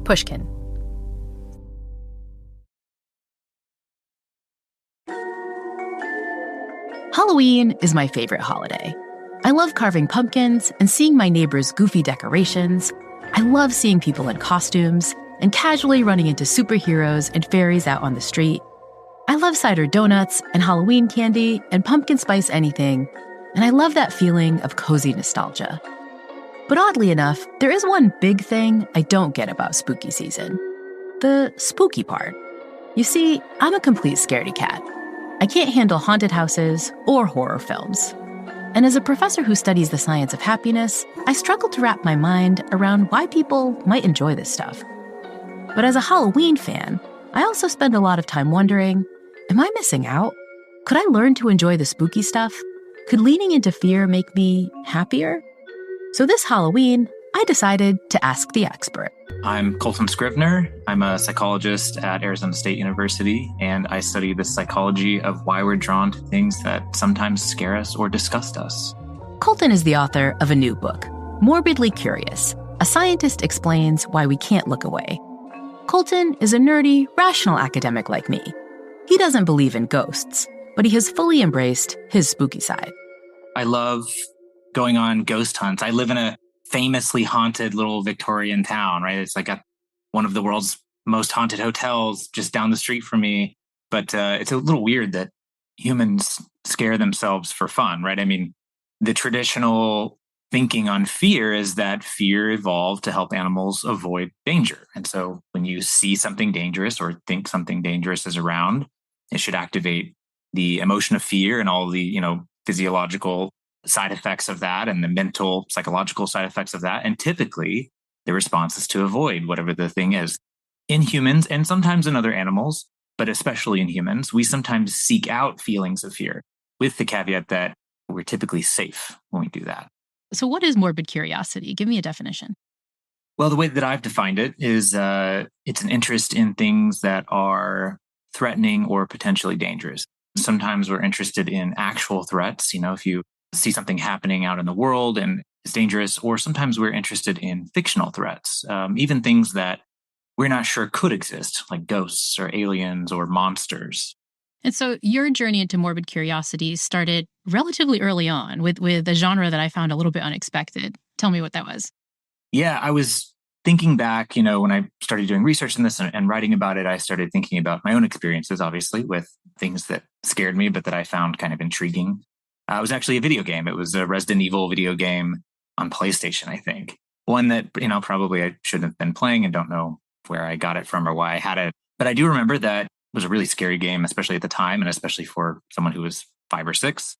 Pushkin. Halloween is my favorite holiday. I love carving pumpkins and seeing my neighbors' goofy decorations. I love seeing people in costumes and casually running into superheroes and fairies out on the street. I love cider donuts and Halloween candy and pumpkin spice anything, and I love that feeling of cozy nostalgia. But oddly enough, there is one big thing I don't get about spooky season. The spooky part. You see, I'm a complete scaredy cat. I can't handle haunted houses or horror films. And as a professor who studies the science of happiness, I struggle to wrap my mind around why people might enjoy this stuff. But as a Halloween fan, I also spend a lot of time wondering, am I missing out? Could I learn to enjoy the spooky stuff? Could leaning into fear make me happier? So this Halloween, I decided to ask the expert. I'm Coltan Scrivner. I'm a psychologist at Arizona State University, and I study the psychology of why we're drawn to things that sometimes scare us or disgust us. Coltan is the author of a new book, Morbidly Curious. A scientist explains why we can't look away. Coltan is a nerdy, rational academic like me. He doesn't believe in ghosts, but he has fully embraced his spooky side. I love going on ghost hunts. I live in a famously haunted little Victorian town, right? It's like got one of the world's most haunted hotels just down the street from me. But it's a little weird that humans scare themselves for fun, right? I mean, the traditional thinking on fear is that fear evolved to help animals avoid danger. And so when you see something dangerous or think something dangerous is around, it should activate the emotion of fear and all the, physiological side effects of that and the mental, psychological side effects of that. And typically the response is to avoid whatever the thing is. In humans and sometimes in other animals, but especially in humans, we sometimes seek out feelings of fear with the caveat that we're typically safe when we do that. So what is morbid curiosity? Give me a definition. Well, the way that I've defined it is it's an interest in things that are threatening or potentially dangerous. Sometimes we're interested in actual threats. If you see something happening out in the world and it's dangerous, or sometimes we're interested in fictional threats, even things that we're not sure could exist, like ghosts or aliens or monsters. And so your journey into morbid curiosity started relatively early on with a genre that I found a little bit unexpected. Tell me what that was. Yeah, I was thinking back, when I started doing research in this and writing about it, I started thinking about my own experiences, obviously, with things that scared me, but that I found kind of intriguing. It was actually a video game. It was a Resident Evil video game on PlayStation, I think. One that, probably I shouldn't have been playing and don't know where I got it from or why I had it. But I do remember that it was a really scary game, especially at the time, and especially for someone who was 5 or 6.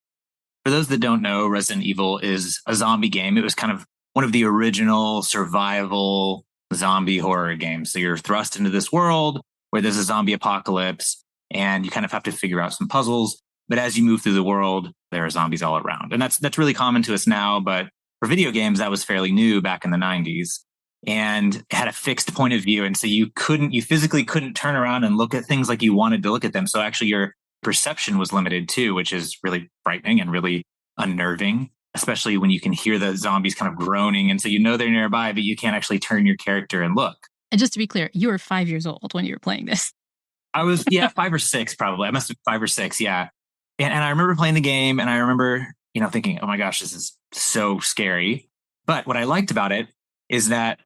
For those that don't know, Resident Evil is a zombie game. It was kind of one of the original survival zombie horror games. So you're thrust into this world where there's a zombie apocalypse and you kind of have to figure out some puzzles. But as you move through the world, there are zombies all around. And that's really common to us now. But for video games, that was fairly new back in the 90s. And it had a fixed point of view. And so you physically couldn't turn around and look at things like you wanted to look at them. So actually your perception was limited too, which is really frightening and really unnerving, especially when you can hear the zombies kind of groaning. And so they're nearby, but you can't actually turn your character and look. And just to be clear, you were 5 years old when you were playing this. I was, 5 or 6 probably. I must have been 5 or 6, yeah. And I remember playing the game and I remember, thinking, oh my gosh, this is so scary. But what I liked about it is that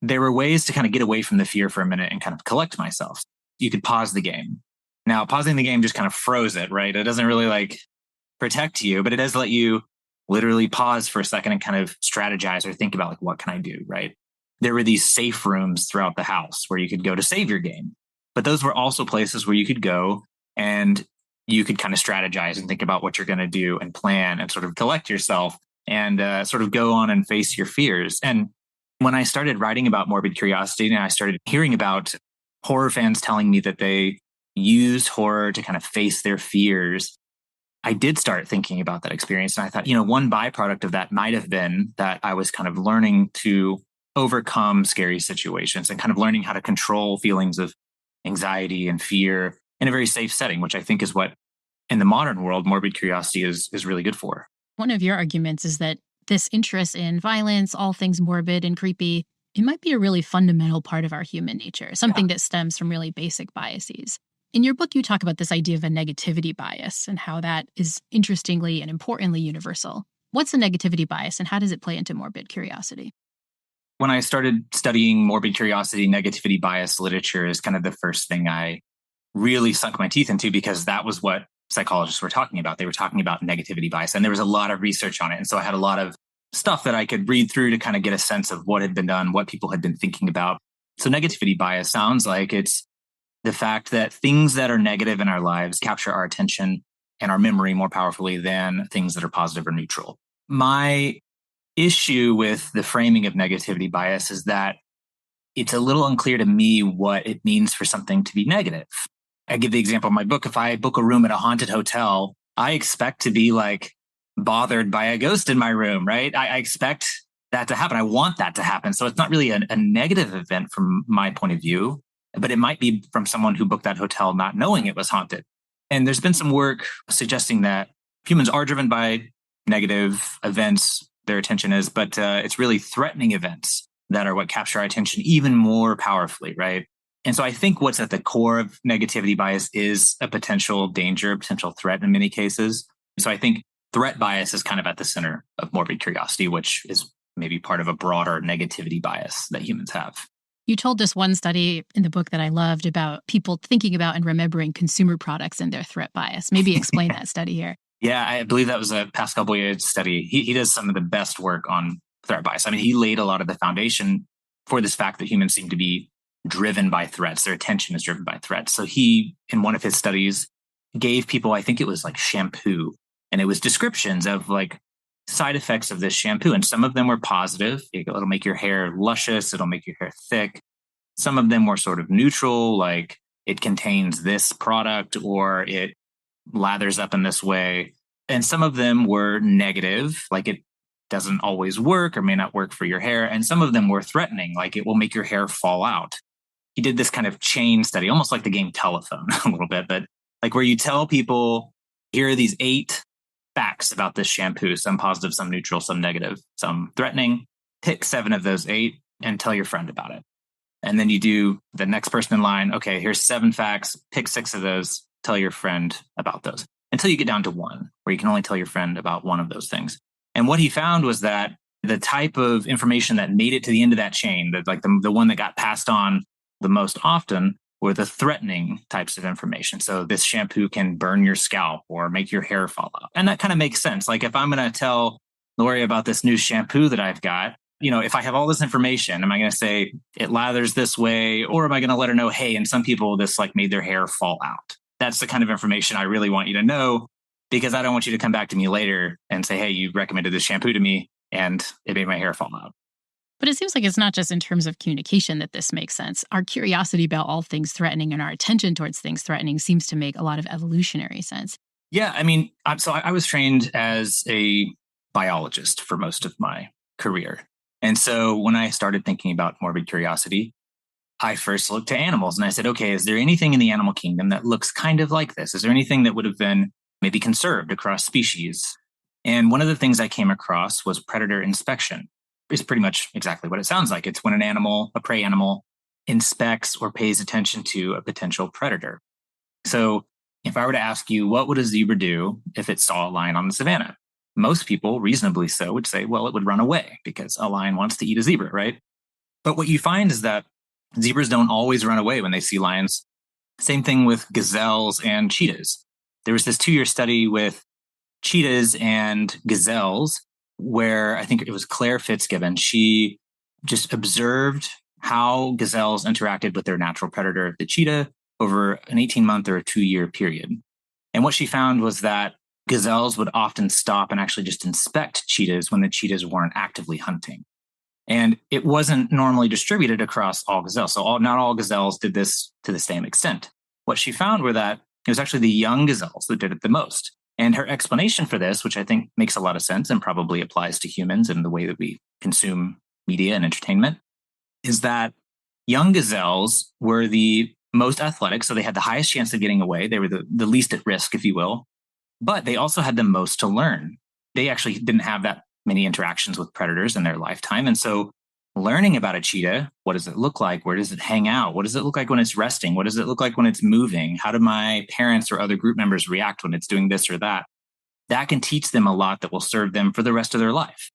there were ways to kind of get away from the fear for a minute and kind of collect myself. You could pause the game. Now, pausing the game just kind of froze it, right? It doesn't really protect you, but it does let you literally pause for a second and kind of strategize or think about what can I do, right? There were these safe rooms throughout the house where you could go to save your game. But those were also places where you could go and you could kind of strategize and think about what you're going to do and plan and sort of collect yourself and sort of go on and face your fears. And when I started writing about morbid curiosity and I started hearing about horror fans telling me that they used horror to kind of face their fears, I did start thinking about that experience. And I thought, one byproduct of that might have been that I was kind of learning to overcome scary situations and kind of learning how to control feelings of anxiety and fear in a very safe setting, which I think is what in the modern world, morbid curiosity is really good for. One of your arguments is that this interest in violence, all things morbid and creepy, it might be a really fundamental part of our human nature, something that stems from really basic biases. In your book, you talk about this idea of a negativity bias and how that is interestingly and importantly universal. What's a negativity bias and how does it play into morbid curiosity? When I started studying morbid curiosity, negativity bias literature is kind of the first thing I really sunk my teeth into, because that was what psychologists were talking about. They were talking about negativity bias, and there was a lot of research on it. And so I had a lot of stuff that I could read through to kind of get a sense of what had been done, what people had been thinking about. So negativity bias sounds like it's the fact that things that are negative in our lives capture our attention and our memory more powerfully than things that are positive or neutral. My issue with the framing of negativity bias is that it's a little unclear to me what it means for something to be negative. I give the example in my book. If I book a room at a haunted hotel, I expect to be like bothered by a ghost in my room, right? I expect that to happen. I want that to happen. So it's not really a negative event from my point of view, but it might be from someone who booked that hotel not knowing it was haunted. And there's been some work suggesting that humans are driven by negative events, their attention is, but it's really threatening events that are what capture our attention even more powerfully, right? And so I think what's at the core of negativity bias is a potential danger, a potential threat in many cases. So I think threat bias is kind of at the center of morbid curiosity, which is maybe part of a broader negativity bias that humans have. You told this one study in the book that I loved about people thinking about and remembering consumer products and their threat bias. Maybe explain that study here. Yeah, I believe that was a Pascal Boyard's study. He does some of the best work on threat bias. I mean, he laid a lot of the foundation for this fact that humans seem to be driven by threats. Their attention is driven by threats. So he, in one of his studies, gave people, I think it was like shampoo, and it was descriptions of like side effects of this shampoo. And some of them were positive. It'll make your hair luscious. It'll make your hair thick. Some of them were sort of neutral, like it contains this product or it lathers up in this way. And some of them were negative, like it doesn't always work or may not work for your hair. And some of them were threatening, like it will make your hair fall out. He did this kind of chain study, almost like the game Telephone a little bit, but like where you tell people, here are these 8 facts about this shampoo, some positive, some neutral, some negative, some threatening. Pick 7 of those 8 and tell your friend about it. And then you do the next person in line. Okay, here's 7 facts. Pick 6 of those. Tell your friend about those until you get down to 1, where you can only tell your friend about 1 of those things. And what he found was that the type of information that made it to the end of that chain, that like the one that got passed on the most often, were the threatening types of information. So this shampoo can burn your scalp or make your hair fall out. And that kind of makes sense. Like if I'm going to tell Laurie about this new shampoo that I've got, if I have all this information, am I going to say it lathers this way? Or am I going to let her know, hey, and some people this like made their hair fall out? That's the kind of information I really want you to know, because I don't want you to come back to me later and say, hey, you recommended this shampoo to me and it made my hair fall out. But it seems like it's not just in terms of communication that this makes sense. Our curiosity about all things threatening and our attention towards things threatening seems to make a lot of evolutionary sense. Yeah, I mean, so I was trained as a biologist for most of my career. And so when I started thinking about morbid curiosity, I first looked to animals and I said, okay, is there anything in the animal kingdom that looks kind of like this? Is there anything that would have been maybe conserved across species? And one of the things I came across was predator inspection. It's pretty much exactly what it sounds like. It's when an animal, a prey animal, inspects or pays attention to a potential predator. So if I were to ask you, what would a zebra do if it saw a lion on the savannah? Most people, reasonably so, would say, well, it would run away because a lion wants to eat a zebra, right? But what you find is that zebras don't always run away when they see lions. Same thing with gazelles and cheetahs. There was this 2-year study with cheetahs and gazelles where I think it was Claire Fitzgibbon. She just observed how gazelles interacted with their natural predator, the cheetah, over an 18-month or a 2-year period. And what she found was that gazelles would often stop and actually just inspect cheetahs when the cheetahs weren't actively hunting. And it wasn't normally distributed across all gazelles. So not all gazelles did this to the same extent. What she found were that it was actually the young gazelles that did it the most. And her explanation for this, which I think makes a lot of sense and probably applies to humans and the way that we consume media and entertainment, is that young gazelles were the most athletic. So they had the highest chance of getting away. They were the least at risk, if you will. But they also had the most to learn. They actually didn't have that many interactions with predators in their lifetime. And so learning about a cheetah. What does it look like? Where does it hang out? What does it look like when it's resting? What does it look like when it's moving? How do my parents or other group members react when it's doing this or that? That can teach them a lot that will serve them for the rest of their life.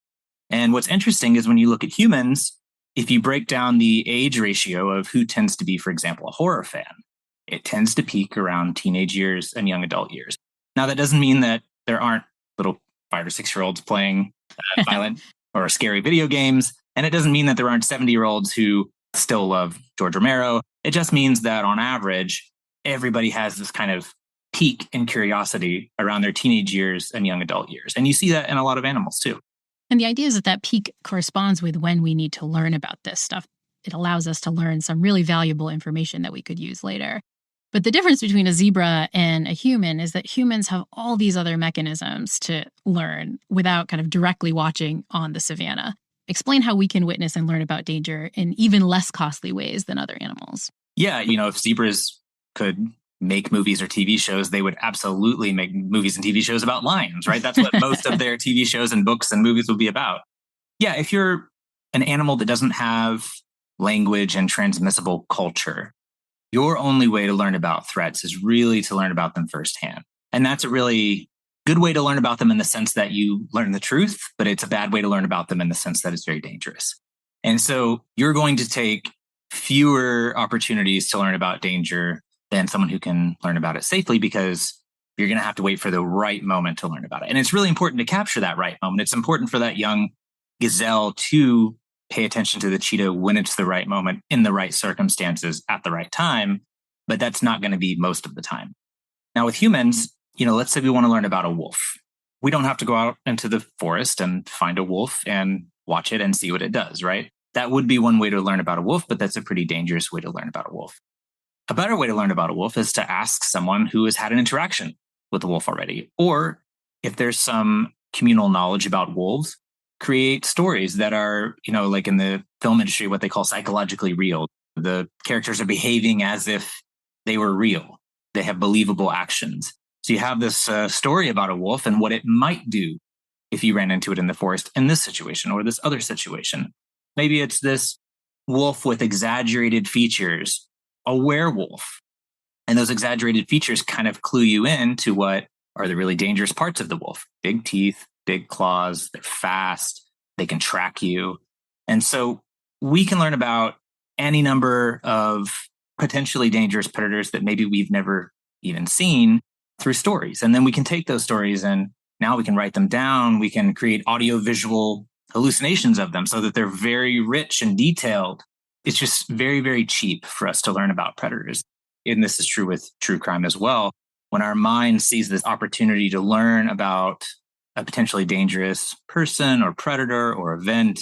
And what's interesting is when you look at humans, if you break down the age ratio of who tends to be, for example, a horror fan, it tends to peak around teenage years and young adult years. Now, that doesn't mean that there aren't little 5 or 6-year-olds playing violent or scary video games. And it doesn't mean that there aren't 70-year-olds who still love George Romero. It just means that on average, everybody has this kind of peak in curiosity around their teenage years and young adult years. And you see that in a lot of animals too. And the idea is that that peak corresponds with when we need to learn about this stuff. It allows us to learn some really valuable information that we could use later. But the difference between a zebra and a human is that humans have all these other mechanisms to learn without kind of directly watching on the savannah. Explain how we can witness and learn about danger in even less costly ways than other animals. Yeah, if zebras could make movies or TV shows, they would absolutely make movies and TV shows about lions, right? That's what most of their TV shows and books and movies would be about. Yeah, if you're an animal that doesn't have language and transmissible culture, your only way to learn about threats is really to learn about them firsthand. And that's a really good way to learn about them in the sense that you learn the truth, but it's a bad way to learn about them in the sense that it's very dangerous. And so you're going to take fewer opportunities to learn about danger than someone who can learn about it safely, because you're going to have to wait for the right moment to learn about it. And it's really important to capture that right moment. It's important for that young gazelle to pay attention to the cheetah when it's the right moment, in the right circumstances, at the right time. But that's not going to be most of the time. Now with humans, let's say we want to learn about a wolf. We don't have to go out into the forest and find a wolf and watch it and see what it does, right? That would be one way to learn about a wolf, but that's a pretty dangerous way to learn about a wolf. A better way to learn about a wolf is to ask someone who has had an interaction with a wolf already. Or if there's some communal knowledge about wolves, create stories that are, like in the film industry, what they call psychologically real. The characters are behaving as if they were real. They have believable actions. So you have this story about a wolf and what it might do if you ran into it in the forest in this situation or this other situation. Maybe it's this wolf with exaggerated features, a werewolf. And those exaggerated features kind of clue you in to what are the really dangerous parts of the wolf. Big teeth, big claws, they're fast, they can track you. And so we can learn about any number of potentially dangerous predators that maybe we've never even seen through stories. And then we can take those stories and now we can write them down. We can create audio-visual hallucinations of them so that they're very rich and detailed. It's just very, very cheap for us to learn about predators. And this is true with true crime as well. When our mind sees this opportunity to learn about a potentially dangerous person or predator or event,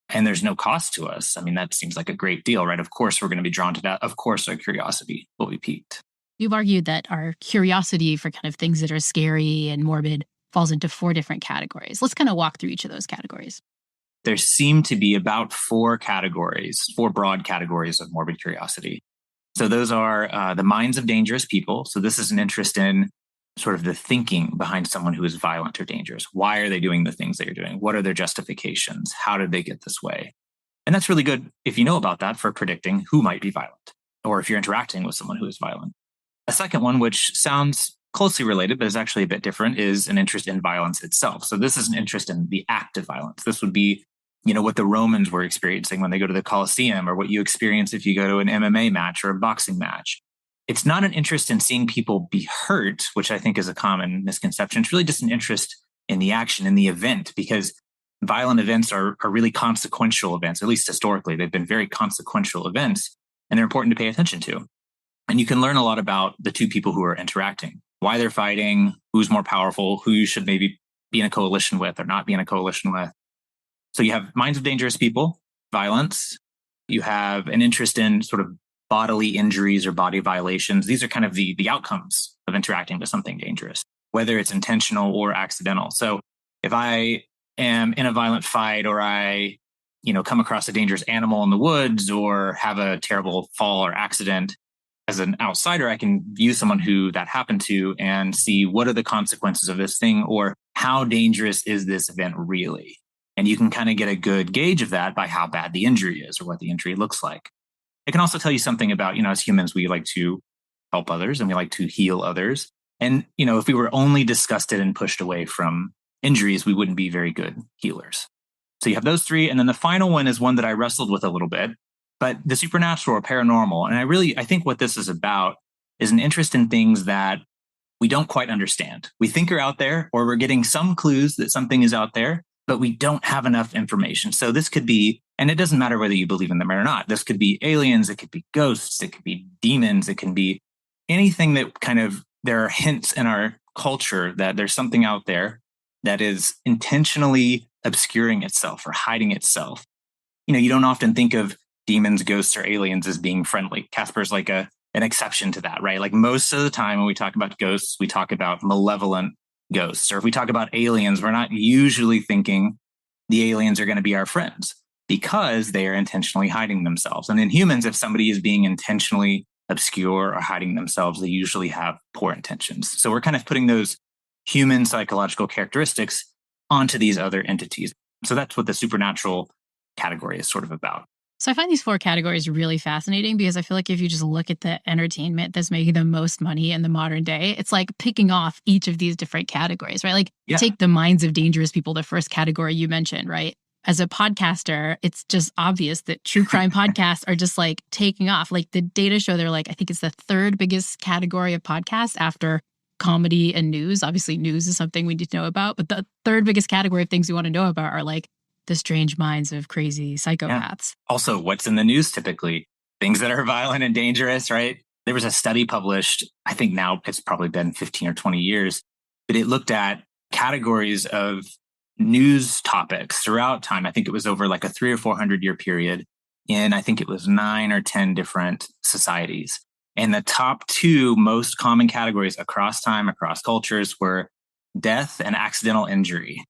and there's no cost to us, that seems like a great deal, right? Of course, we're going to be drawn to that. Of course, our curiosity will be piqued. You've argued that our curiosity for kind of things that are scary and morbid falls into 4 different categories. Let's kind of walk through each of those categories. There seem to be about 4 broad categories of morbid curiosity. So those are the minds of dangerous people. So this is an interest in sort of the thinking behind someone who is violent or dangerous. Why are they doing the things they're doing? What are their justifications? How did they get this way? And that's really good if you know about that for predicting who might be violent, or if you're interacting with someone who is violent. A second one, which sounds closely related, but is actually a bit different, is an interest in violence itself. So this is an interest in the act of violence. This would be, what the Romans were experiencing when they go to the Colosseum, or what you experience if you go to an MMA match or a boxing match. It's not an interest in seeing people be hurt, which I think is a common misconception. It's really just an interest in the action, in the event, because violent events are really consequential events. At least historically, they've been very consequential events, and they're important to pay attention to. And you can learn a lot about the two people who are interacting, why they're fighting, who's more powerful, who you should maybe be in a coalition with or not be in a coalition with. So you have minds of dangerous people, violence. You have an interest in sort of bodily injuries or body violations. These are kind of the outcomes of interacting with something dangerous, whether it's intentional or accidental. So if I am in a violent fight, or I, come across a dangerous animal in the woods, or have a terrible fall or accident, as an outsider, I can view someone who that happened to and see what are the consequences of this thing, or how dangerous is this event really? And you can kind of get a good gauge of that by how bad the injury is or what the injury looks like. It can also tell you something about, as humans, we like to help others and we like to heal others. And, if we were only disgusted and pushed away from injuries, we wouldn't be very good healers. So you have those three. And then the final one is one that I wrestled with a little bit, but the supernatural or paranormal. And I think what this is about is an interest in things that we don't quite understand. We think are out there, or we're getting some clues that something is out there, but we don't have enough information. So this could be, and it doesn't matter whether you believe in them or not. This could be aliens. It could be ghosts. It could be demons. It can be anything that there are hints in our culture that there's something out there that is intentionally obscuring itself or hiding itself. You don't often think of demons, ghosts, or aliens as being friendly. Casper's like an exception to that, right? Like most of the time when we talk about ghosts, we talk about malevolent ghosts. Or if we talk about aliens, we're not usually thinking the aliens are going to be our friends because they are intentionally hiding themselves. And in humans, if somebody is being intentionally obscure or hiding themselves, they usually have poor intentions. So we're kind of putting those human psychological characteristics onto these other entities. So that's what the supernatural category is sort of about. So I find these 4 categories really fascinating because I feel like if you just look at the entertainment that's making the most money in the modern day, it's like picking off each of these different categories, right? Like take the minds of dangerous people, the first category you mentioned, right? As a podcaster, it's just obvious that true crime podcasts are just like taking off. Like the data show, they're like, I think it's the 3rd biggest category of podcasts after comedy and news. Obviously, news is something we need to know about, but the 3rd biggest category of things we want to know about are like the strange minds of crazy psychopaths. Yeah. Also, what's in the news typically? Things that are violent and dangerous, right? There was a study published, I think now it's probably been 15 or 20 years, but it looked at categories of news topics throughout time. I think it was over like a 300 or 400 year period in, I think it was 9 or 10 different societies. And the top 2 most common categories across time, across cultures were death and accidental injury.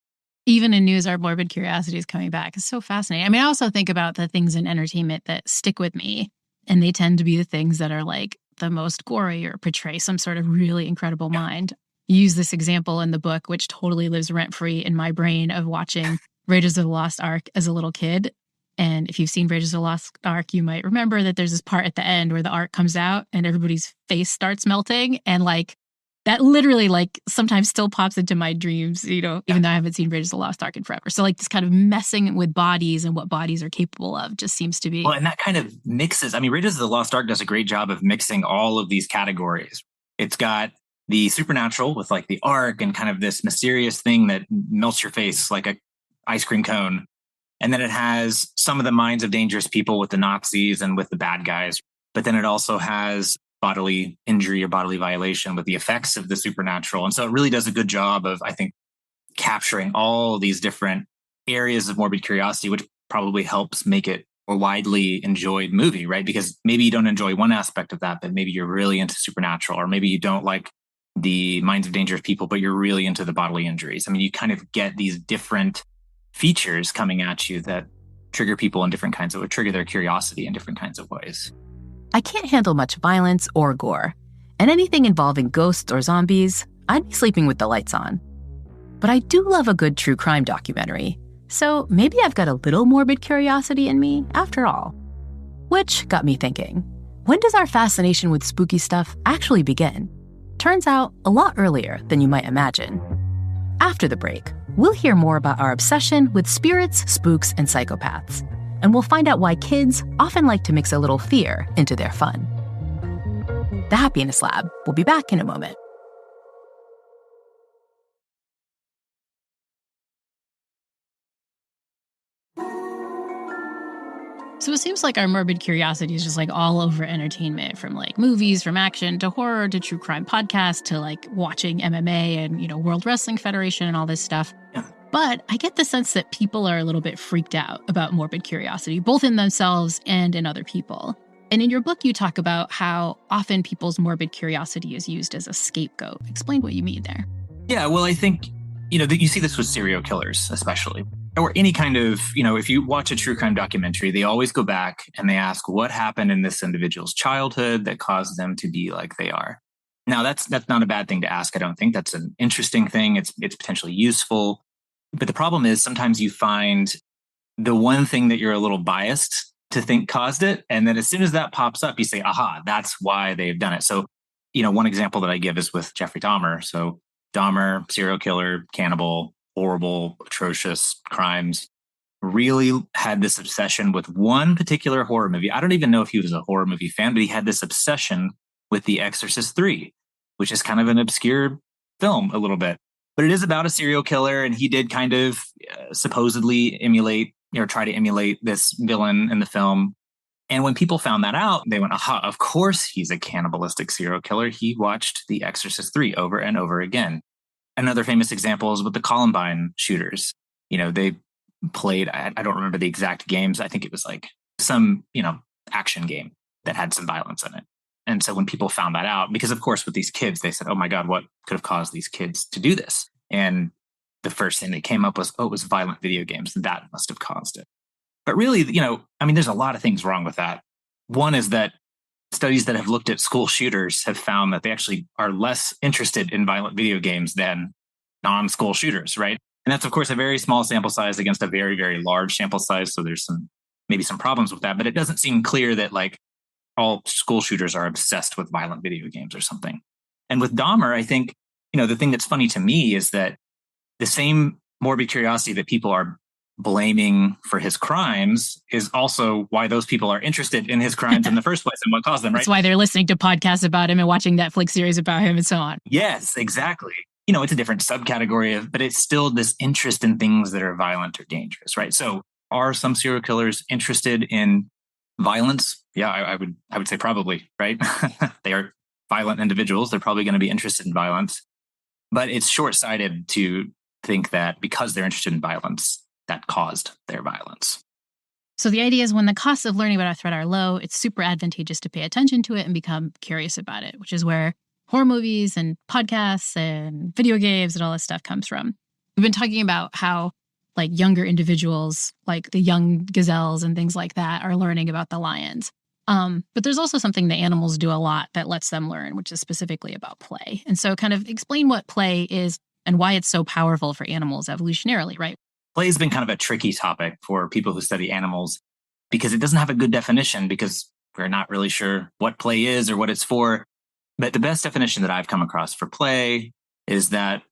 Even in news, our morbid curiosity is coming back. It's so fascinating. I mean, I also think about the things in entertainment that stick with me, and they tend to be the things that are like the most gory or portray some sort of really incredible mind. Use this example in the book, which totally lives rent-free in my brain, of watching Raiders of the Lost Ark as a little kid. And if you've seen Raiders of the Lost Ark, you might remember that there's this part at the end where the Ark comes out and everybody's face starts melting. And like that literally like sometimes still pops into my dreams, even though I haven't seen Raiders of the Lost Ark in forever. So like this kind of messing with bodies and what bodies are capable of just seems to be. Well, and that kind of mixes. I mean, Raiders of the Lost Ark does a great job of mixing all of these categories. It's got the supernatural with like the ark and kind of this mysterious thing that melts your face like a ice cream cone. And then it has some of the minds of dangerous people with the Nazis and with the bad guys. But then it also has bodily injury or bodily violation with the effects of the supernatural. And so it really does a good job of, I think, capturing all these different areas of morbid curiosity, which probably helps make it a widely enjoyed movie, right? Because maybe you don't enjoy one aspect of that, but maybe you're really into supernatural, or maybe you don't like the minds of dangerous people, but you're really into the bodily injuries. I mean, you kind of get these different features coming at you that trigger people in different kinds of, or trigger their curiosity in different kinds of ways. I can't handle much violence or gore, and anything involving ghosts or zombies, I'd be sleeping with the lights on. But I do love a good true crime documentary, so maybe I've got a little morbid curiosity in me after all. Which got me thinking, when does our fascination with spooky stuff actually begin? Turns out a lot earlier than you might imagine. After the break, we'll hear more about our obsession with spirits, spooks, and psychopaths. And we'll find out why kids often like to mix a little fear into their fun. The Happiness Lab will be back in a moment. So it seems like our morbid curiosity is just like all over entertainment, from like movies, from action to horror to true crime podcasts to like watching MMA and, World Wrestling Federation and all this stuff. Yeah. But I get the sense that people are a little bit freaked out about morbid curiosity, both in themselves and in other people. And in your book, you talk about how often people's morbid curiosity is used as a scapegoat. Explain what you mean there. Yeah, well, I think, you see this with serial killers, especially. Or any kind of, if you watch a true crime documentary, they always go back and they ask what happened in this individual's childhood that caused them to be like they are. Now, that's not a bad thing to ask, I don't think. That's an interesting thing. It's potentially useful. But the problem is sometimes you find the one thing that you're a little biased to think caused it. And then as soon as that pops up, you say, aha, that's why they've done it. So, one example that I give is with Jeffrey Dahmer. So Dahmer, serial killer, cannibal, horrible, atrocious crimes, really had this obsession with one particular horror movie. I don't even know if he was a horror movie fan, but he had this obsession with The Exorcist 3, which is kind of an obscure film a little bit. But it is about a serial killer, and he did kind of supposedly emulate or try to emulate this villain in the film. And when people found that out, they went, aha, of course he's a cannibalistic serial killer. He watched The Exorcist 3 over and over again. Another famous example is with the Columbine shooters. They played, I don't remember the exact games. I think it was like some, action game that had some violence in it. And so when people found that out, because of course with these kids, they said, oh my God, what could have caused these kids to do this? And the first thing that came up was, it was violent video games. That must have caused it. But really, there's a lot of things wrong with that. One is that studies that have looked at school shooters have found that they actually are less interested in violent video games than non-school shooters, right? And that's, of course, a very small sample size against a very, very large sample size. So there's maybe some problems with that. But it doesn't seem clear that all school shooters are obsessed with violent video games or something. And with Dahmer, I think, the thing that's funny to me is that the same morbid curiosity that people are blaming for his crimes is also why those people are interested in his crimes in the first place and what caused them, right? That's why they're listening to podcasts about him and watching Netflix series about him and so on. Yes, exactly. It's a different subcategory but it's still this interest in things that are violent or dangerous, right? So are some serial killers interested in violence? Yeah, I would say probably, right? They are violent individuals. They're probably going to be interested in violence. But it's short-sighted to think that because they're interested in violence, that caused their violence. So the idea is when the costs of learning about a threat are low, it's super advantageous to pay attention to it and become curious about it, which is where horror movies and podcasts and video games and all this stuff comes from. We've been talking about how younger individuals, like the young gazelles and things like that, are learning about the lions. But there's also something that animals do a lot that lets them learn, which is specifically about play. And so kind of explain what play is and why it's so powerful for animals evolutionarily, right? Play has been kind of a tricky topic for people who study animals because it doesn't have a good definition because we're not really sure what play is or what it's for. But the best definition that I've come across for play is that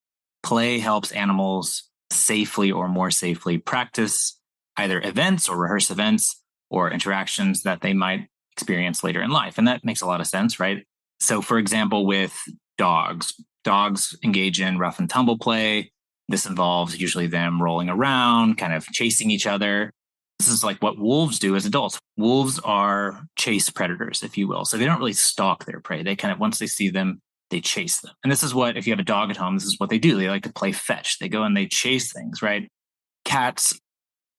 play helps animals safely or more safely practice either events or rehearse events or interactions that they might experience later in life. And that makes a lot of sense, right? So for example, with dogs engage in rough and tumble play. This involves usually them rolling around, kind of chasing each other. This is like what wolves do as adults. Wolves are chase predators, if you will. So they don't really stalk their prey. They kind of, once they see them, they chase them. And this is what, if you have a dog at home, this is what they do. They like to play fetch. They go and they chase things, right? Cats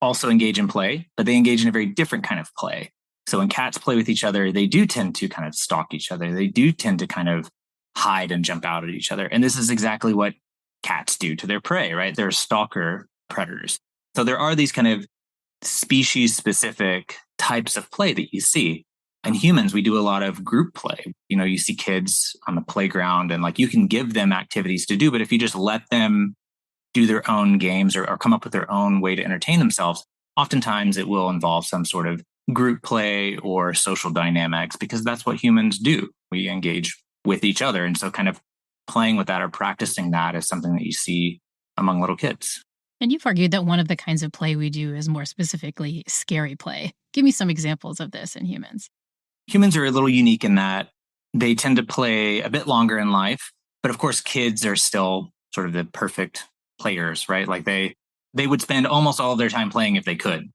also engage in play, but they engage in a very different kind of play. So when cats play with each other, they do tend to kind of stalk each other. They do tend to kind of hide and jump out at each other. And this is exactly what cats do to their prey, right? They're stalker predators. So there are these kind of species-specific types of play that you see. And humans, we do a lot of group play. You see kids on the playground and you can give them activities to do, but if you just let them do their own games or come up with their own way to entertain themselves, oftentimes it will involve some sort of group play or social dynamics because that's what humans do. We engage with each other. And so kind of playing with that or practicing that is something that you see among little kids. And you've argued that one of the kinds of play we do is more specifically scary play. Give me some examples of this in humans. Humans are a little unique in that they tend to play a bit longer in life. But of course, kids are still sort of the perfect players, right? They would spend almost all of their time playing if they could.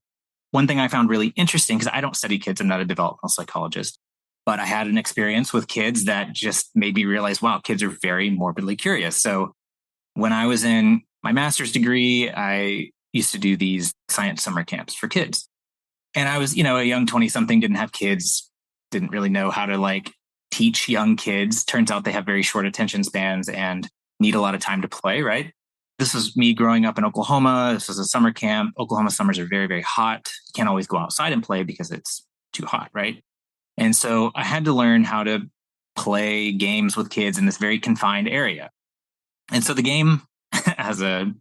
One thing I found really interesting, because I don't study kids, I'm not a developmental psychologist, but I had an experience with kids that just made me realize, wow, kids are very morbidly curious. So when I was in my master's degree, I used to do these science summer camps for kids. And I was, a young 20-something, didn't have kids, didn't really know how to teach young kids. Turns out they have very short attention spans and need a lot of time to play, right? This was me growing up in Oklahoma. This was a summer camp. Oklahoma summers are very, very hot. You can't always go outside and play because it's too hot, right? And so I had to learn how to play games with kids in this very confined area. And so the game, as a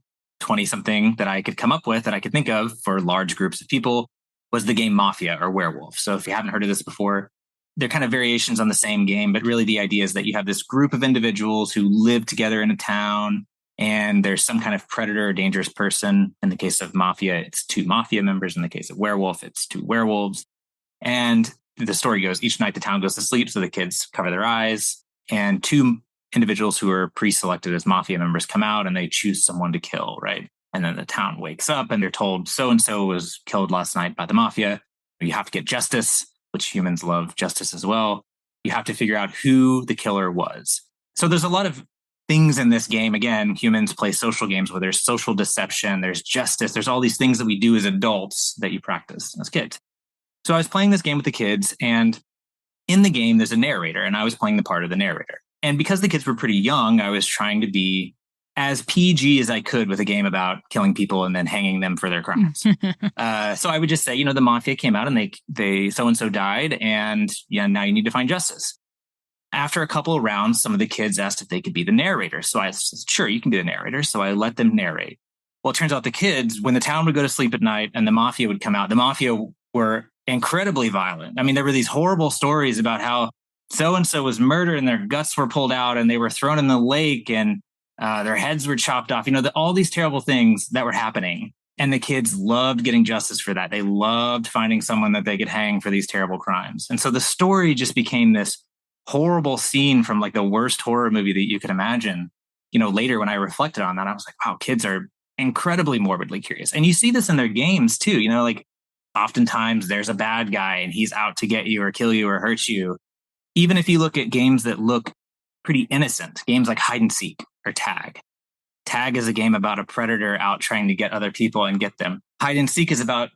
20 something that I could come up with, that I could think of for large groups of people, was the game Mafia or Werewolf. So if you haven't heard of this before, they're kind of variations on the same game, but really the idea is that you have this group of individuals who live together in a town, and there's some kind of predator or dangerous person. In the case of Mafia, it's 2 Mafia members. In the case of Werewolf, it's 2 werewolves. And the story goes, each night the town goes to sleep, so the kids cover their eyes, and 2 individuals who are pre-selected as Mafia members come out and they choose someone to kill, right? And then the town wakes up and they're told so-and-so was killed last night by the Mafia. You have to get justice, which humans love justice as well. You have to figure out who the killer was. So there's a lot of things in this game. Again, humans play social games where there's social deception, there's justice, there's all these things that we do as adults that you practice as kids. So I was playing this game with the kids, and in the game, there's a narrator, and I was playing the part of the narrator. And because the kids were pretty young, I was trying to be as PG as I could with a game about killing people and then hanging them for their crimes. So I would just say, the Mafia came out and they so-and-so died, and now you need to find justice. After a couple of rounds, some of the kids asked if they could be the narrator. So I said, sure, you can be the narrator. So I let them narrate. Well, it turns out the kids, when the town would go to sleep at night and the Mafia would come out, the Mafia were incredibly violent. I mean, there were these horrible stories about how so-and-so was murdered and their guts were pulled out and they were thrown in the lake and their heads were chopped off. All these terrible things that were happening. And the kids loved getting justice for that. They loved finding someone that they could hang for these terrible crimes. And so the story just became this horrible scene from like the worst horror movie that you could imagine. Later when I reflected on that, I was like, wow, kids are incredibly morbidly curious. And you see this in their games too. Like oftentimes there's a bad guy and he's out to get you or kill you or hurt you. Even if you look at games that look pretty innocent, games like hide and seek or tag. Tag is a game about a predator out trying to get other people and get them. Hide and seek is about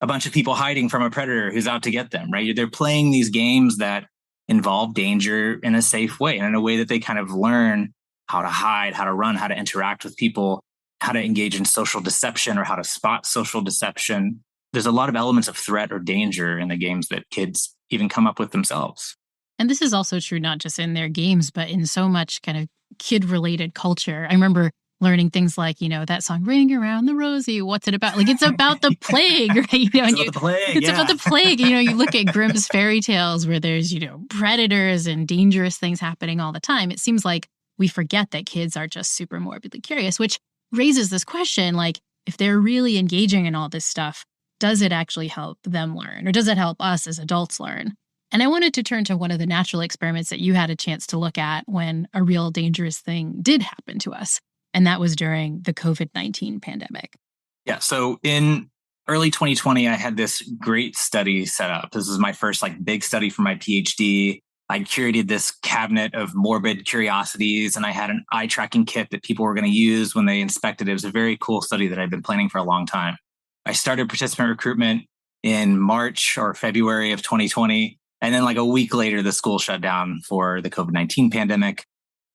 a bunch of people hiding from a predator who's out to get them, right? They're playing these games that involve danger in a safe way and in a way that they kind of learn how to hide, how to run, how to interact with people, how to engage in social deception or how to spot social deception. There's a lot of elements of threat or danger in the games that kids even come up with themselves. And this is also true not just in their games, but in so much kind of kid-related culture. I remember learning things like, that song, Ring Around the Rosie, what's it about? Like, it's about the plague, right? It's about the plague. You look at Grimm's fairy tales where there's, predators and dangerous things happening all the time. It seems like we forget that kids are just super morbidly curious, which raises this question, like, if they're really engaging in all this stuff, does it actually help them learn? Or does it help us as adults learn? And I wanted to turn to one of the natural experiments that you had a chance to look at when a real dangerous thing did happen to us. And that was during the COVID-19 pandemic. Yeah. So in early 2020, I had this great study set up. This was my first big study for my PhD. I curated this cabinet of morbid curiosities, and I had an eye tracking kit that people were going to use when they inspected it. It was a very cool study that I've been planning for a long time. I started participant recruitment in March or February of 2020. And then a week later, the school shut down for the COVID-19 pandemic.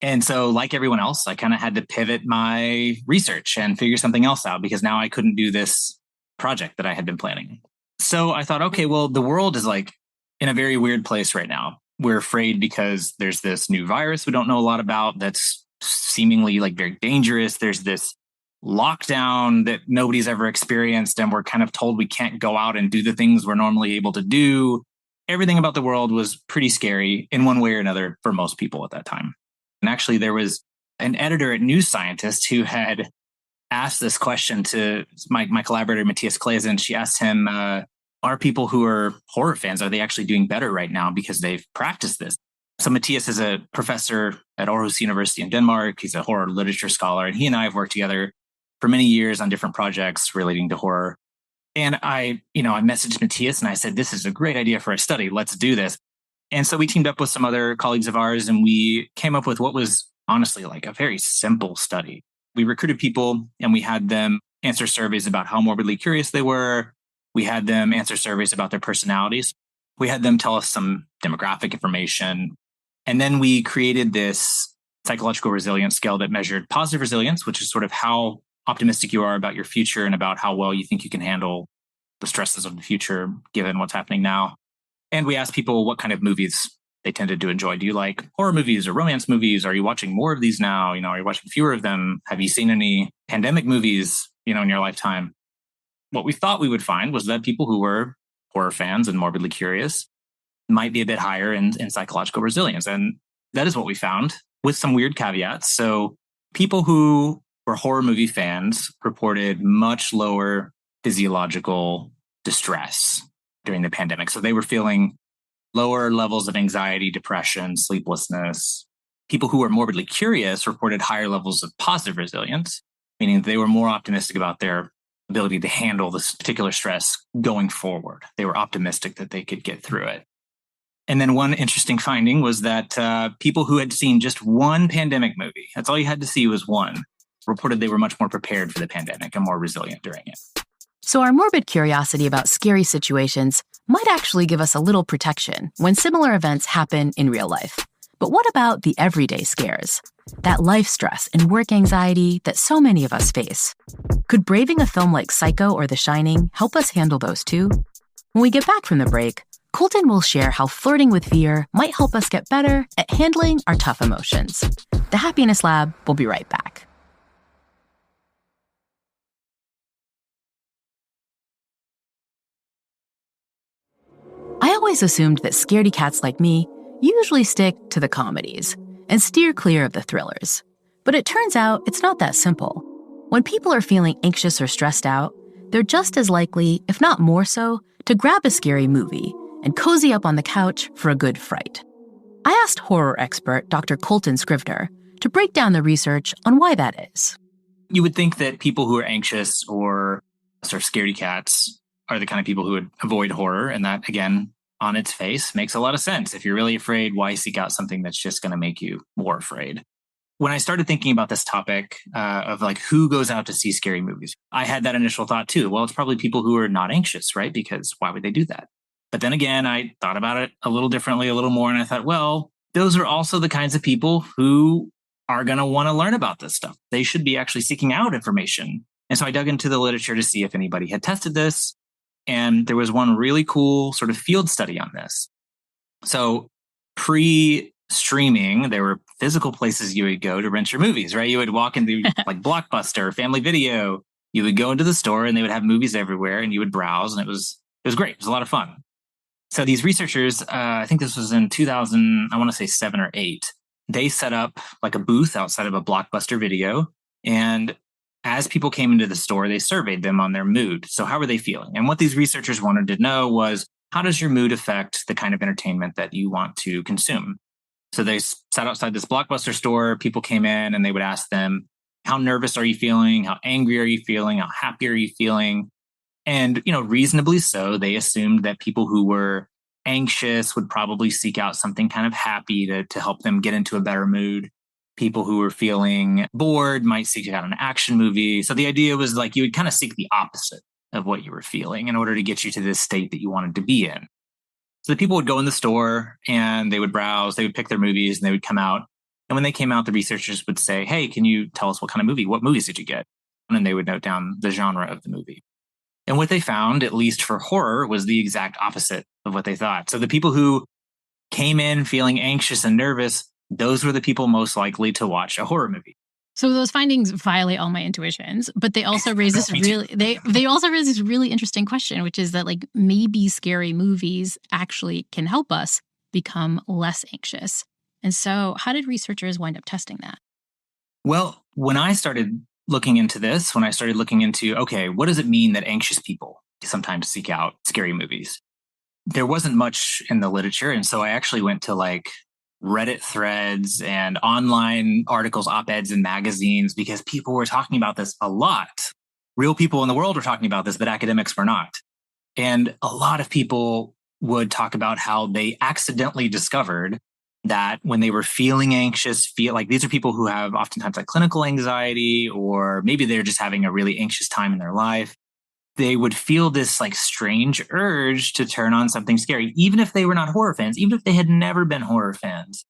And so like everyone else, I kind of had to pivot my research and figure something else out because now I couldn't do this project that I had been planning. So I thought, okay, well, the world is in a very weird place right now. We're afraid because there's this new virus we don't know a lot about that's seemingly very dangerous. There's this lockdown that nobody's ever experienced, and we're kind of told we can't go out and do the things we're normally able to do. Everything about the world was pretty scary in one way or another for most people at that time. And actually, there was an editor at New Scientist who had asked this question to my collaborator, Matthias Claesen. She asked him, are people who are horror fans, are they actually doing better right now because they've practiced this? So Matthias is a professor at Aarhus University in Denmark. He's a horror literature scholar, and he and I have worked together for many years on different projects relating to horror. And I messaged Matthias and I said, this is a great idea for a study. Let's do this. And so we teamed up with some other colleagues of ours, and we came up with what was honestly a very simple study. We recruited people and we had them answer surveys about how morbidly curious they were. We had them answer surveys about their personalities. We had them tell us some demographic information. And then we created this psychological resilience scale that measured positive resilience, which is sort of how optimistic you are about your future and about how well you think you can handle the stresses of the future, given what's happening now. And we asked people what kind of movies they tended to enjoy. Do you like horror movies or romance movies? Are you watching more of these now? Are you watching fewer of them? Have you seen any pandemic movies, in your lifetime? What we thought we would find was that people who were horror fans and morbidly curious might be a bit higher in psychological resilience. And that is what we found, with some weird caveats. So people who were horror movie fans reported much lower physiological distress during the pandemic. So they were feeling lower levels of anxiety, depression, sleeplessness. People who were morbidly curious reported higher levels of positive resilience, meaning they were more optimistic about their ability to handle this particular stress going forward. They were optimistic that they could get through it. And then one interesting finding was that people who had seen just one pandemic movie, that's all you had to see was one, reported they were much more prepared for the pandemic and more resilient during it. So our morbid curiosity about scary situations might actually give us a little protection when similar events happen in real life. But what about the everyday scares? That life stress and work anxiety that so many of us face. Could braving a film like Psycho or The Shining help us handle those too? When we get back from the break, Coltan will share how flirting with fear might help us get better at handling our tough emotions. The Happiness Lab will be right back. I always assumed that scaredy cats like me usually stick to the comedies and steer clear of the thrillers. But it turns out it's not that simple. When people are feeling anxious or stressed out, they're just as likely, if not more so, to grab a scary movie and cozy up on the couch for a good fright. I asked horror expert Dr. Coltan Scrivner to break down the research on why that is. You would think that people who are anxious or sort of scaredy cats are the kind of people who would avoid horror. And that, again, on its face, makes a lot of sense. If you're really afraid, why seek out something that's just going to make you more afraid? When I started thinking about this topic of like who goes out to see scary movies, I had that initial thought too. Well, it's probably people who are not anxious, right? Because why would they do that? But then again, I thought about it a little differently, a little more. And I thought, well, those are also the kinds of people who are going to want to learn about this stuff. They should be actually seeking out information. And so I dug into the literature to see if anybody had tested this. And there was one really cool sort of field study on this. So pre-streaming, there were physical places you would go to rent your movies, right? You would walk into like Blockbuster, Family Video. You would go into the store and they would have movies everywhere and you would browse. And it was great. It was a lot of fun. So these researchers, I think this was in 2000, I want to say 7 or 8, they set up like a booth outside of a Blockbuster Video. And as people came into the store, they surveyed them on their mood. So how were they feeling? And what these researchers wanted to know was, how does your mood affect the kind of entertainment that you want to consume? So they sat outside this Blockbuster store. People came in and they would ask them, how nervous are you feeling? How angry are you feeling? How happy are you feeling? And, reasonably so, they assumed that people who were anxious would probably seek out something kind of happy to help them get into a better mood. People who were feeling bored might seek out an action movie. So the idea was like you would kind of seek the opposite of what you were feeling in order to get you to this state that you wanted to be in. So the people would go in the store and they would browse, they would pick their movies and they would come out. And when they came out, the researchers would say, hey, can you tell us what kind of movie? What movies did you get? And then they would note down the genre of the movie. And what they found, at least for horror, was the exact opposite of what they thought. So the people who came in feeling anxious and nervous, those were the people most likely to watch a horror movie. So those findings violate all my intuitions, but they also raise this they also raise this really interesting question, which is that like maybe scary movies actually can help us become less anxious. And so how did researchers wind up testing that? Well, when I started looking into this, okay, what does it mean that anxious people sometimes seek out scary movies? There wasn't much in the literature. And so I actually went to like Reddit threads and online articles, op-eds in magazines, because people were talking about this a lot. Real people in the world were talking about this, but academics were not. And a lot of people would talk about how they accidentally discovered that when they were feeling anxious, these are people who have oftentimes like clinical anxiety, or maybe they're just having a really anxious time in their life. They would feel this like strange urge to turn on something scary, even if they were not horror fans, even if they had never been horror fans.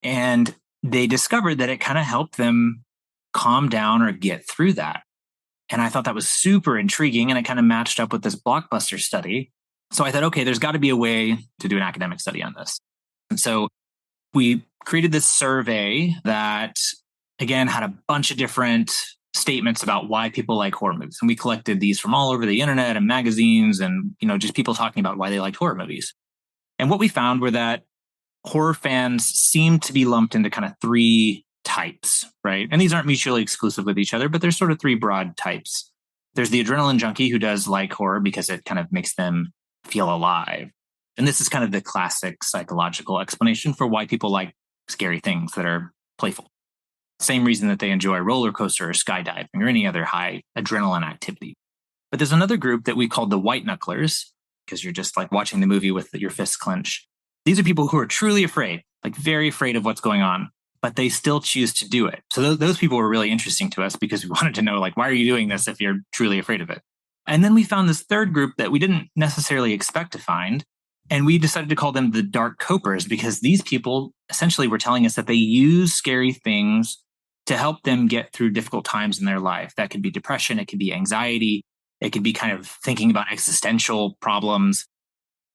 And they discovered that it kind of helped them calm down or get through that. And I thought that was super intriguing. And it kind of matched up with this Blockbuster study. So I thought, okay, there's got to be a way to do an academic study on this. And so we created this survey that, again, had a bunch of different statements about why people like horror movies. And we collected these from all over the internet and magazines and, just people talking about why they liked horror movies. And what we found were that horror fans seem to be lumped into kind of three types, right? And these aren't mutually exclusive with each other, but there's sort of three broad types. There's the adrenaline junkie who does like horror because it kind of makes them feel alive. And this is kind of the classic psychological explanation for why people like scary things that are playful. Same reason that they enjoy roller coaster or skydiving or any other high adrenaline activity. But there's another group that we call the white knucklers, because you're just like watching the movie with your fists clenched. These are people who are truly afraid, like very afraid of what's going on, but they still choose to do it. So those people were really interesting to us because we wanted to know, like, why are you doing this if you're truly afraid of it? And then we found this third group that we didn't necessarily expect to find. And we decided to call them the dark copers because these people essentially were telling us that they use scary things to help them get through difficult times in their life. That could be depression, it could be anxiety, it could be kind of thinking about existential problems.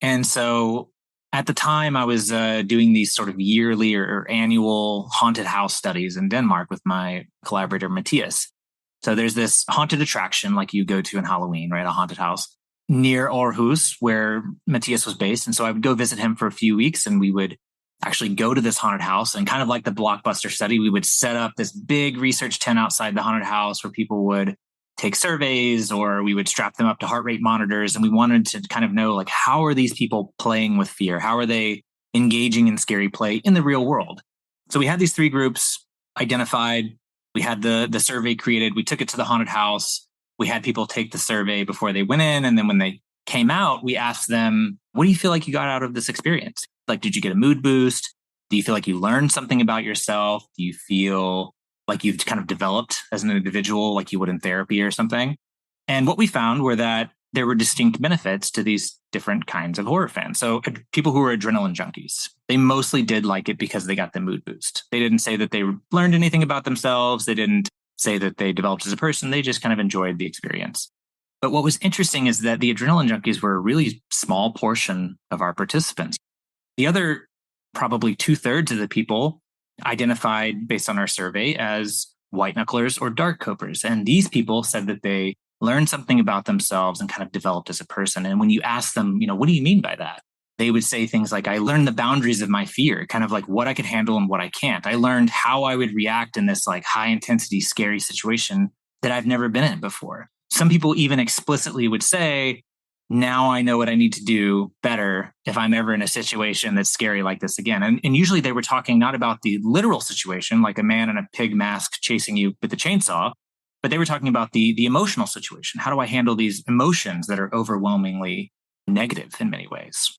And so at the time, I was doing these sort of yearly or annual haunted house studies in Denmark with my collaborator, Matthias. So there's this haunted attraction like you go to in Halloween, right? A haunted house near Aarhus, where Matthias was based. And so I would go visit him for a few weeks and we would actually go to this haunted house. And kind of like the Blockbuster study, we would set up this big research tent outside the haunted house where people would take surveys or we would strap them up to heart rate monitors. And we wanted to kind of know, like, how are these people playing with fear? How are they engaging in scary play in the real world? So we had these three groups identified. We had the survey created. We took it to the haunted house. We had people take the survey before they went in. And then when they came out, we asked them, what do you feel like you got out of this experience? Like, did you get a mood boost? Do you feel like you learned something about yourself? Do you feel like you've kind of developed as an individual, like you would in therapy or something? And what we found were that there were distinct benefits to these different kinds of horror fans. So people who were adrenaline junkies, they mostly did like it because they got the mood boost. They didn't say that they learned anything about themselves. They didn't say that they developed as a person. They just kind of enjoyed the experience. But what was interesting is that the adrenaline junkies were a really small portion of our participants. The other probably 2/3 of the people identified based on our survey as white knucklers or dark copers. And these people said that they learned something about themselves and kind of developed as a person. And when you ask them, what do you mean by that? They would say things like, I learned the boundaries of my fear, kind of like what I could handle and what I can't. I learned how I would react in this like high intensity, scary situation that I've never been in before. Some people even explicitly would say, now I know what I need to do better if I'm ever in a situation that's scary like this again. And usually they were talking not about the literal situation, like a man in a pig mask chasing you with a chainsaw, but they were talking about the emotional situation. How do I handle these emotions that are overwhelmingly negative in many ways?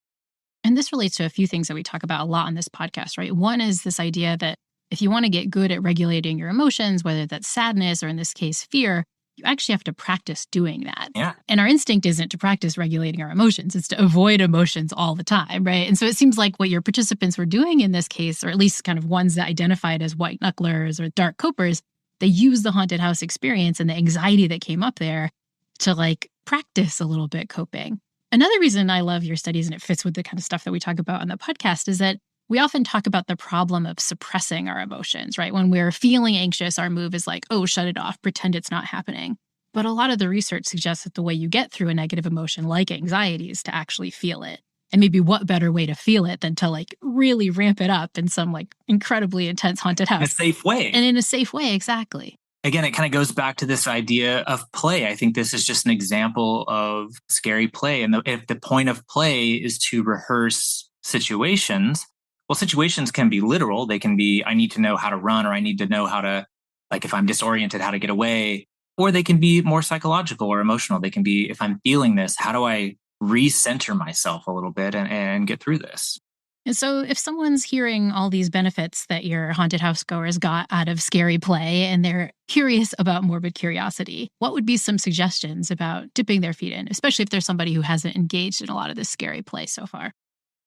And this relates to a few things that we talk about a lot on this podcast, right? One is this idea that if you want to get good at regulating your emotions, whether that's sadness or in this case, fear, you actually have to practice doing that. Yeah. And our instinct isn't to practice regulating our emotions. It's to avoid emotions all the time, right? And so it seems like what your participants were doing in this case, or at least kind of ones that identified as white knucklers or dark copers, they used the haunted house experience and the anxiety that came up there to like practice a little bit coping. Another reason I love your studies, and it fits with the kind of stuff that we talk about on the podcast, is that we often talk about the problem of suppressing our emotions, right? When we're feeling anxious, our move is like, oh, shut it off, pretend it's not happening. But a lot of the research suggests that the way you get through a negative emotion like anxiety is to actually feel it. And maybe what better way to feel it than to like really ramp it up in some like incredibly intense haunted house. In a safe way. And in a safe way, exactly. Again, it kind of goes back to this idea of play. I think this is just an example of scary play. And if the point of play is to rehearse situations, well, situations can be literal. They can be, I need to know how to run, or I need to know how to, like if I'm disoriented, how to get away. Or they can be more psychological or emotional. They can be, if I'm feeling this, how do I recenter myself a little bit and get through this? And so if someone's hearing all these benefits that your haunted house goers got out of scary play and they're curious about morbid curiosity, what would be some suggestions about dipping their feet in, especially if there's somebody who hasn't engaged in a lot of this scary play so far?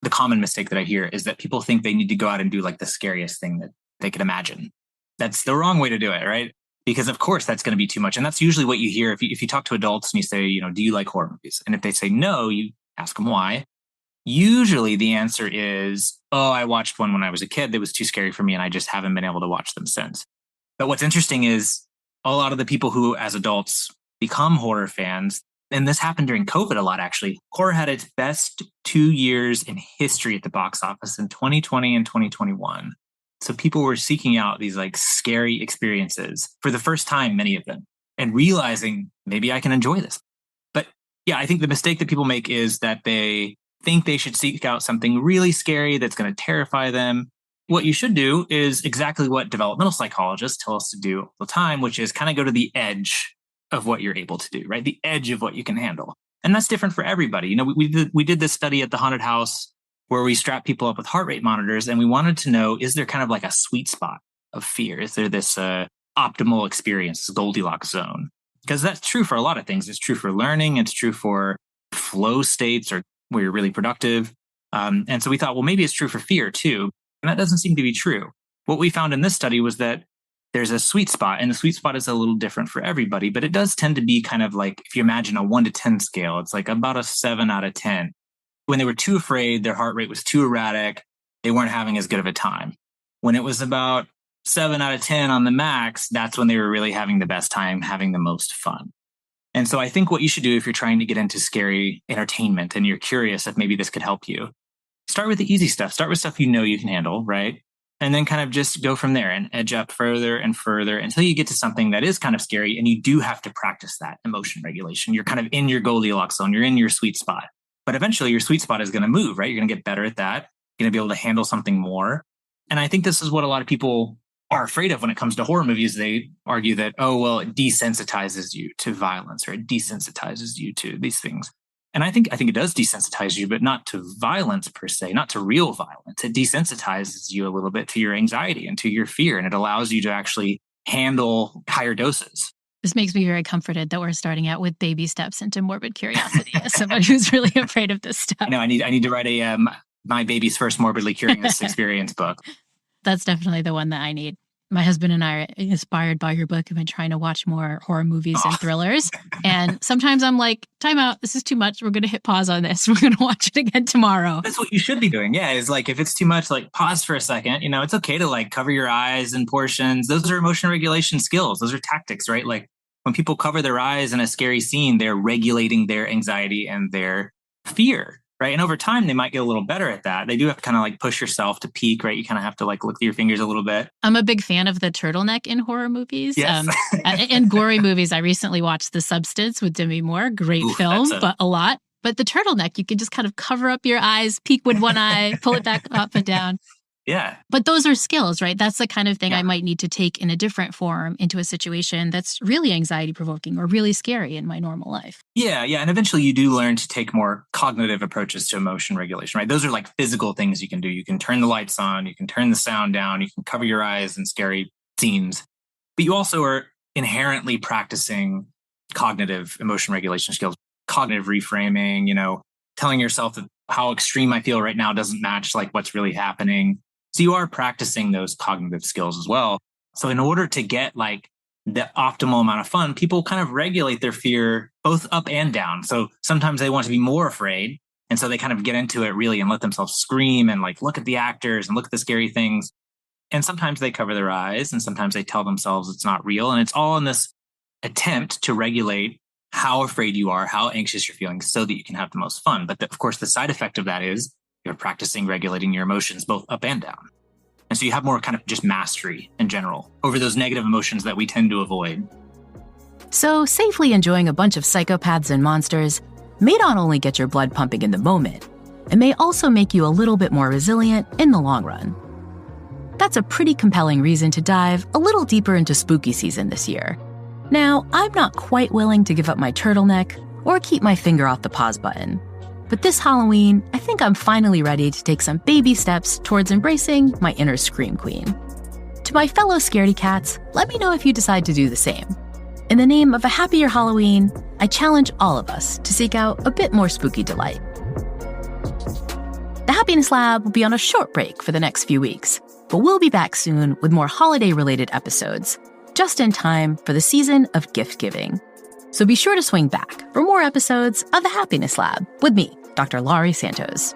The common mistake that I hear is that people think they need to go out and do like the scariest thing that they could imagine. That's the wrong way to do it, right? Because of course that's going to be too much. And that's usually what you hear if you talk to adults and you say, do you like horror movies? And if they say no, you ask them why. usually the answer is, oh, I watched one when I was a kid that was too scary for me and I just haven't been able to watch them since. But what's interesting is a lot of the people who, as adults, become horror fans, and this happened during COVID a lot, actually. Horror had its best 2 years in history at the box office in 2020 and 2021. So people were seeking out these like scary experiences for the first time, many of them, and realizing maybe I can enjoy this. But yeah, I think the mistake that people make is that they think they should seek out something really scary that's going to terrify them. What you should do is exactly what developmental psychologists tell us to do all the time, which is kind of go to the edge of what you're able to do, right? The edge of what you can handle. And that's different for everybody. You know, we did this study at the haunted house where we strapped people up with heart rate monitors, and we wanted to know, is there kind of like a sweet spot of fear? Is there this optimal experience, this Goldilocks zone? Because that's true for a lot of things. It's true for learning. It's true for flow states or where you're really productive. And so we thought, well, maybe it's true for fear too. And that doesn't seem to be true. What we found in this study was that there's a sweet spot, and the sweet spot is a little different for everybody, but it does tend to be kind of like, if you imagine a 1 to 10 scale, it's like about a 7 out of 10. When they were too afraid, their heart rate was too erratic, they weren't having as good of a time. When it was about 7 out of 10 on the max, that's when they were really having the best time, having the most fun. And so I think what you should do if you're trying to get into scary entertainment and you're curious if maybe this could help you, start with the easy stuff. Start with stuff you know you can handle, right? And then kind of just go from there and edge up further and further until you get to something that is kind of scary. And you do have to practice that emotion regulation. You're kind of in your Goldilocks zone. You're in your sweet spot. But eventually your sweet spot is going to move, right? You're going to get better at that. You're going to be able to handle something more. And I think this is what a lot of people are afraid of when it comes to horror movies. They argue that, oh, well, it desensitizes you to violence, or it desensitizes you to these things. And I think it does desensitize you, but not to violence per se, not to real violence. It desensitizes you a little bit to your anxiety and to your fear, and it allows you to actually handle higher doses. This makes me very comforted that we're starting out with baby steps into morbid curiosity as somebody who's really afraid of this stuff. I need to write a My Baby's First Morbidly Curious Experience book. That's definitely the one that I need. My husband and I are inspired by your book. Have been trying to watch more horror movies and thrillers. And sometimes I'm like, time out. This is too much. We're going to hit pause on this. We're going to watch it again tomorrow. That's what you should be doing. Yeah. It's like, if it's too much, like pause for a second. You know, it's okay to like cover your eyes in portions. Those are emotion regulation skills. Those are tactics, right? Like when people cover their eyes in a scary scene, they're regulating their anxiety and their fear. Right. And over time, they might get a little better at that. They do have to kind of like push yourself to peak, right? You kind of have to like look through your fingers a little bit. I'm a big fan of the turtleneck in horror movies. Yes. And gory movies. I recently watched The Substance with Demi Moore. Great film, but a lot. But the turtleneck, you can just kind of cover up your eyes, peek with one eye, pull it back up and down. Yeah. But those are skills, right? That's the kind of thing I might need to take in a different form into a situation that's really anxiety provoking or really scary in my normal life. Yeah. And eventually you do learn to take more cognitive approaches to emotion regulation, right? Those are like physical things you can do. You can turn the lights on, you can turn the sound down, you can cover your eyes in scary scenes. But you also are inherently practicing cognitive emotion regulation skills, cognitive reframing, you know, telling yourself that how extreme I feel right now doesn't match like what's really happening. So you are practicing those cognitive skills as well. So in order to get like the optimal amount of fun, people kind of regulate their fear both up and down. So sometimes they want to be more afraid. And so they kind of get into it really and let themselves scream and like look at the actors and look at the scary things. And sometimes they cover their eyes and sometimes they tell themselves it's not real. And it's all in this attempt to regulate how afraid you are, how anxious you're feeling so that you can have the most fun. But of course, the side effect of that is you're practicing regulating your emotions both up and down. And so you have more kind of just mastery in general over those negative emotions that we tend to avoid. So safely enjoying a bunch of psychopaths and monsters may not only get your blood pumping in the moment, it may also make you a little bit more resilient in the long run. That's a pretty compelling reason to dive a little deeper into spooky season this year. Now, I'm not quite willing to give up my turtleneck or keep my finger off the pause button. But this Halloween, I think I'm finally ready to take some baby steps towards embracing my inner Scream Queen. To my fellow scaredy cats, let me know if you decide to do the same. In the name of a happier Halloween, I challenge all of us to seek out a bit more spooky delight. The Happiness Lab will be on a short break for the next few weeks, but we'll be back soon with more holiday-related episodes, just in time for the season of gift giving. So be sure to swing back for more episodes of The Happiness Lab with me, Dr. Laurie Santos.